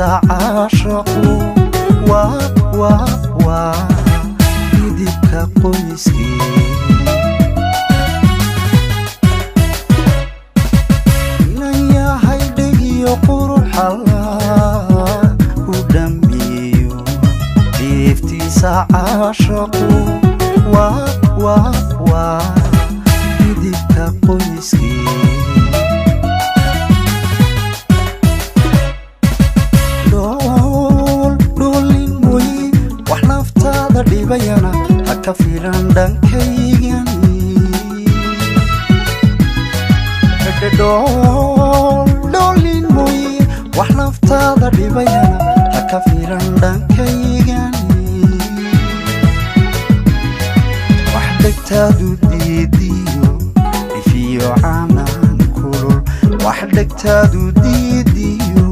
عاشقو يديك قويسكي إنيا هيدي قروح الله ودميو ديفتي عاشقو يديك قويسكي bayana haka filan dankaygani dolin moy wax naftaada dhibayana haka filan dankaygani wax dhegtaadu diidiyo ifiyo caanaan kulul wax dhegtaadu diidiyo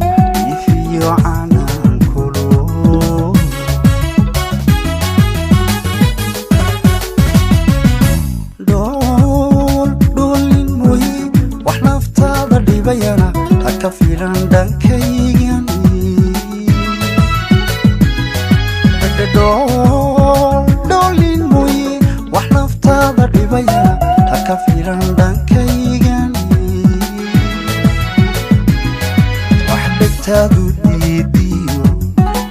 ifiyo caanaan bayana haka filan dankaygani dolin moy wax naftaada dhibayana haka filan dankaygani wax dhegtaadu diidiyo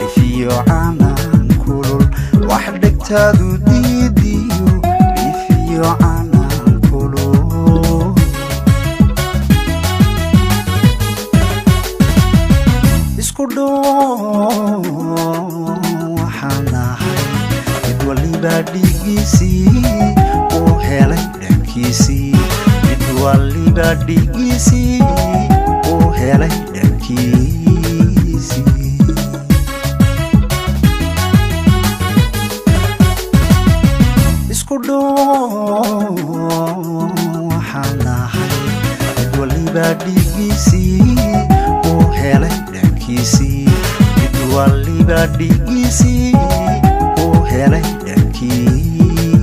ifiyo caanaan kulul wax dhegtaadu diidiyo ifiyo caanaan kulul waxaanahay mid waliba dhigiisii uu helay dhankiisii mid waliba dhigiisii uu helay dhankiisii isku waxaanahay mid waliba dhigiisii uu helay mid waliba dhigiisii uu helay dhankiisii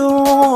dhoo